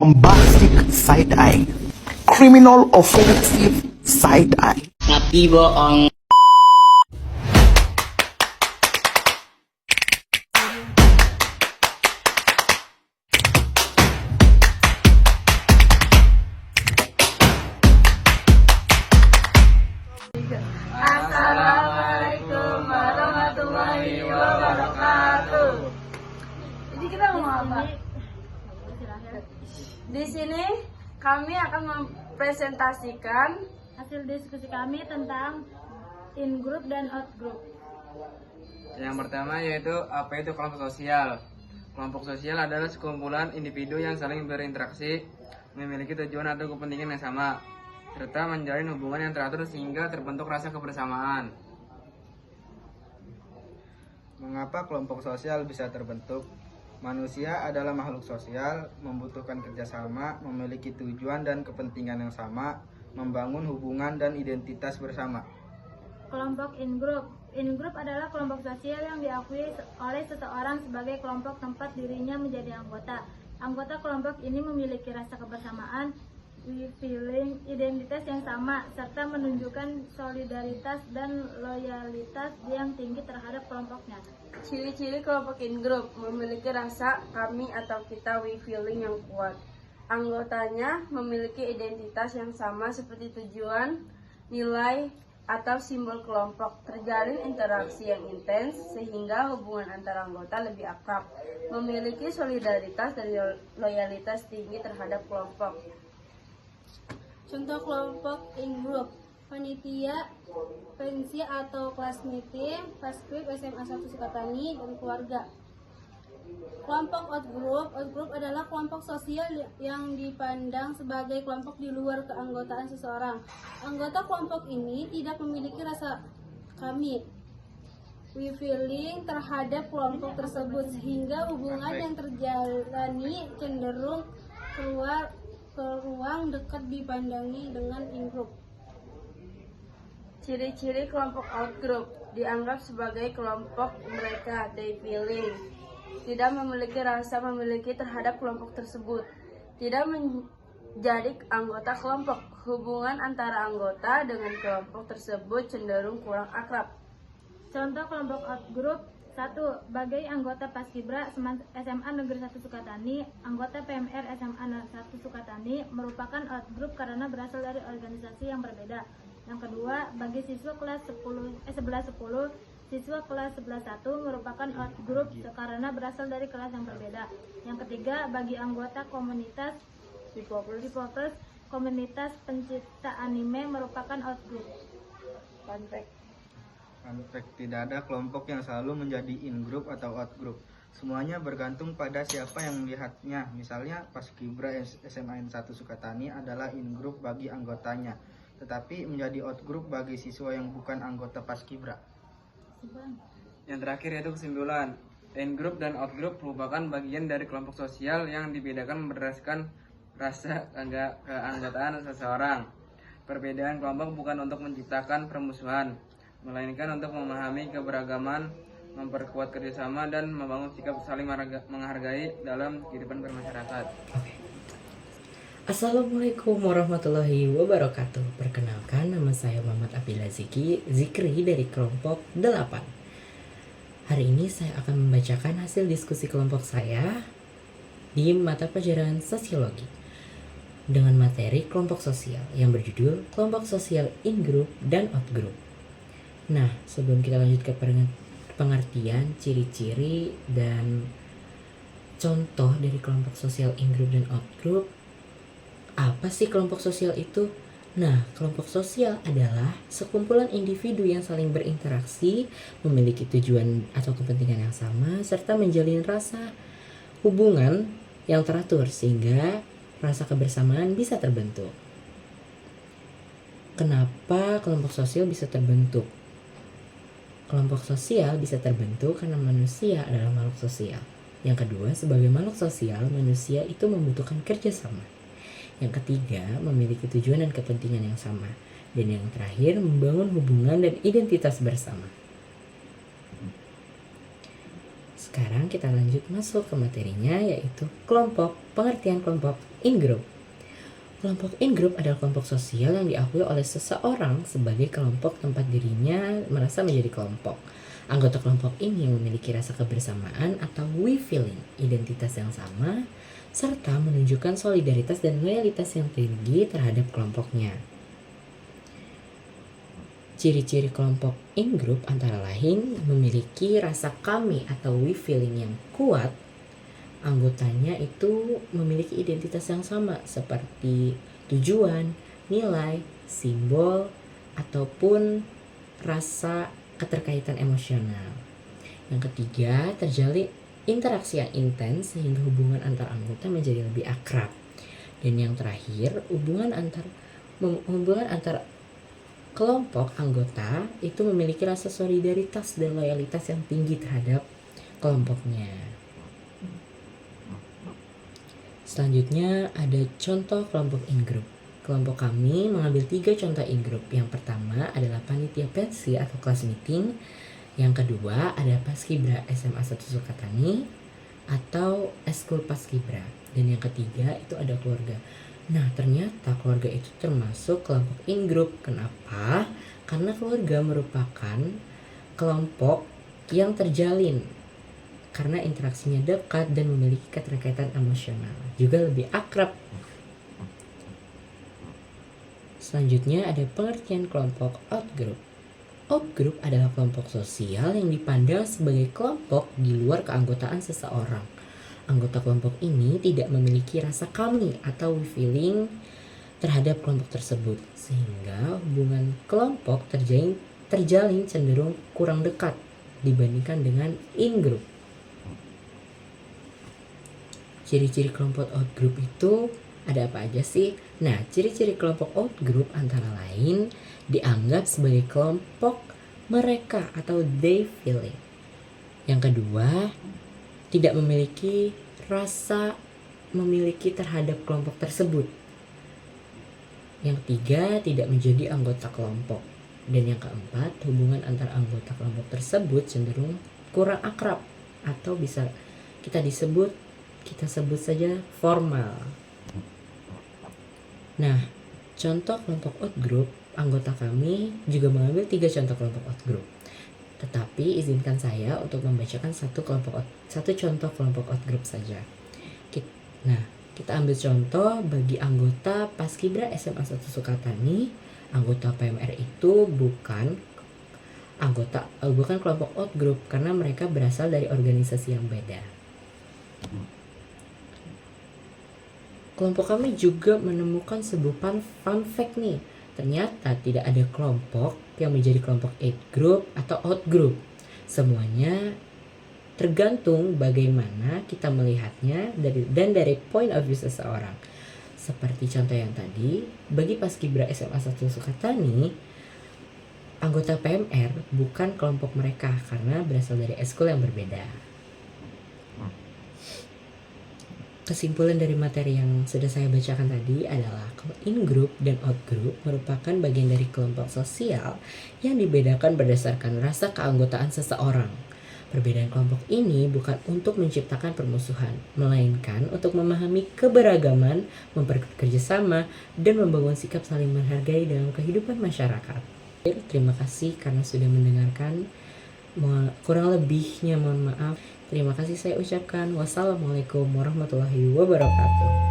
bombastic side-eye, criminal offensive side-eye. Ngapi bohong. Assalamualaikum warahmatullahi wabarakatuh. Jadi kita mau apa? Di sini kami akan mempresentasikan hasil diskusi kami tentang in group dan out group. Yang pertama yaitu apa itu kelompok sosial. Kelompok sosial adalah sekumpulan individu yang saling berinteraksi, memiliki tujuan atau kepentingan yang sama, serta menjalin hubungan yang teratur sehingga terbentuk rasa kebersamaan. Mengapa kelompok sosial bisa terbentuk? Manusia adalah makhluk sosial, membutuhkan kerjasama, memiliki tujuan dan kepentingan yang sama, membangun hubungan dan identitas bersama. Kelompok in group. In group adalah kelompok sosial yang diakui oleh seseorang sebagai kelompok tempat dirinya menjadi anggota. Anggota kelompok ini memiliki rasa kebersamaan, feeling, identitas yang sama, serta menunjukkan solidaritas dan loyalitas yang tinggi terhadap kelompoknya. ciri-ciri kelompok in group: memiliki rasa kami atau kita feeling yang kuat. Anggotanya memiliki identitas yang sama seperti tujuan, nilai, atau simbol kelompok. Terjalin interaksi yang intens sehingga hubungan antara anggota lebih akrab. Memiliki solidaritas dan loyalitas tinggi terhadap kelompok. Contoh kelompok in group: panitia, pensi atau kelas meeting, Paskrib SMA 1 Sukatani, dan keluarga. Kelompok out group adalah kelompok sosial yang dipandang sebagai kelompok di luar keanggotaan seseorang. Anggota kelompok ini tidak memiliki rasa kami, feeling terhadap kelompok tersebut, sehingga hubungan yang terjalani cenderung keluar ke ruang dekat dipandangi dengan in group. Ciri-ciri kelompok out group: dianggap sebagai kelompok mereka, they feeling. Tidak memiliki rasa memiliki terhadap kelompok tersebut. Tidak menjadi anggota kelompok. Hubungan antara anggota dengan kelompok tersebut cenderung kurang akrab. Contoh kelompok out group: 1. Sebagai anggota Paskibra SMA Negeri 1 Sukatani, anggota PMR SMA 1 Sukatani merupakan out group karena berasal dari organisasi yang berbeda. Yang kedua, bagi siswa kelas 11-10, siswa kelas 11-1 merupakan out group karena berasal dari kelas yang berbeda. Yang ketiga, bagi anggota komunitas P-popers, komunitas pencipta anime merupakan out group. Fun fact. Tidak ada kelompok yang selalu menjadi in group atau out group. Semuanya bergantung pada siapa yang melihatnya. Misalnya Paskibra SMA 1 Sukatani adalah in group bagi anggotanya, tetapi menjadi out group bagi siswa yang bukan anggota Paskibra. Yang terakhir yaitu kesimpulan. In group dan out group merupakan bagian dari kelompok sosial yang dibedakan berdasarkan rasa keanggotaan seseorang. Perbedaan kelompok bukan untuk menciptakan permusuhan, melainkan untuk memahami keberagaman, memperkuat kerjasama, dan membangun sikap saling menghargai dalam kehidupan bermasyarakat. Assalamualaikum warahmatullahi wabarakatuh. Perkenalkan, nama saya Muhammad Abdillah Zikri dari kelompok 8. Hari ini saya akan membacakan hasil diskusi kelompok saya di mata pelajaran sosiologi dengan materi kelompok sosial yang berjudul kelompok sosial in group dan out group. Nah, sebelum kita lanjut ke pengertian, ciri-ciri, dan contoh dari kelompok sosial in group dan out group, apa sih kelompok sosial itu? Nah, kelompok sosial adalah sekumpulan individu yang saling berinteraksi, memiliki tujuan atau kepentingan yang sama, serta menjalin rasa hubungan yang teratur sehingga rasa kebersamaan bisa terbentuk. Kenapa kelompok sosial bisa terbentuk? Kelompok sosial bisa terbentuk karena manusia adalah makhluk sosial. Yang kedua, sebagai makhluk sosial, manusia itu membutuhkan kerjasama. Yang ketiga, memiliki tujuan dan kepentingan yang sama. Dan yang terakhir, membangun hubungan dan identitas bersama. Sekarang kita lanjut masuk ke materinya, yaitu kelompok, pengertian kelompok in-group. Kelompok in-group adalah kelompok sosial yang diakui oleh seseorang sebagai kelompok tempat dirinya merasa menjadi kelompok. Anggota kelompok ini memiliki rasa kebersamaan atau we feeling, identitas yang sama, serta menunjukkan solidaritas dan loyalitas yang tinggi terhadap kelompoknya. Ciri-ciri kelompok in-group antara lain memiliki rasa kami atau we feeling yang kuat. Anggotanya itu memiliki identitas yang sama seperti tujuan, nilai, simbol, ataupun rasa keterkaitan emosional. Yang ketiga, terjalin interaksi yang intens sehingga hubungan antar anggota menjadi lebih akrab. Dan yang terakhir, hubungan antar kelompok anggota itu memiliki rasa solidaritas dan loyalitas yang tinggi terhadap kelompoknya. Selanjutnya ada contoh kelompok in-group. Kelompok kami mengambil 3 contoh in-group. Yang pertama adalah panitia pensi atau class meeting. Yang kedua ada Paskibra SMA 1 Sukatani atau Eskul Paskibra. Dan yang ketiga itu ada keluarga. Nah, ternyata keluarga itu termasuk kelompok in-group. Kenapa? Karena keluarga merupakan kelompok yang terjalin karena interaksinya dekat dan memiliki keterkaitan emosional, juga lebih akrab. Selanjutnya ada pengertian kelompok outgroup. Outgroup adalah kelompok sosial yang dipandang sebagai kelompok di luar keanggotaan seseorang. Anggota kelompok ini tidak memiliki rasa kami atau we feeling terhadap kelompok tersebut, sehingga hubungan kelompok terjalin cenderung kurang dekat dibandingkan dengan in-group. Ciri-ciri kelompok outgroup itu ada apa aja sih? Nah, ciri-ciri kelompok outgroup antara lain dianggap sebagai kelompok mereka atau they feeling. Yang kedua, tidak memiliki rasa memiliki terhadap kelompok tersebut. Yang ketiga, tidak menjadi anggota kelompok. Dan yang keempat, hubungan antar anggota kelompok tersebut cenderung kurang akrab atau bisa kita sebut saja formal. Nah, contoh kelompok outgroup, anggota kami juga mengambil 3 contoh kelompok outgroup. Tetapi izinkan saya untuk membacakan satu contoh kelompok outgroup saja. Nah, kita ambil contoh bagi anggota Paskibra SMA 1 Sukatani. Anggota PMR itu bukan kelompok outgroup karena mereka berasal dari organisasi yang beda. Kelompok kami juga menemukan sebuah fun fact nih. Ternyata tidak ada kelompok yang menjadi kelompok in-group atau out-group. Semuanya tergantung bagaimana kita melihatnya dari point of view seseorang. Seperti contoh yang tadi, bagi Paskibra SMA 1 Sukatani, anggota PMR bukan kelompok mereka karena berasal dari eskul yang berbeda. Kesimpulan dari materi yang sudah saya bacakan tadi adalah in-group dan out-group merupakan bagian dari kelompok sosial yang dibedakan berdasarkan rasa keanggotaan seseorang. Perbedaan kelompok ini bukan untuk menciptakan permusuhan, melainkan untuk memahami keberagaman, memperkerja sama, dan membangun sikap saling menghargai dalam kehidupan masyarakat. Terima kasih karena sudah mendengarkan. Kurang lebihnya mohon maaf. Terima kasih saya ucapkan. Wassalamualaikum warahmatullahi wabarakatuh.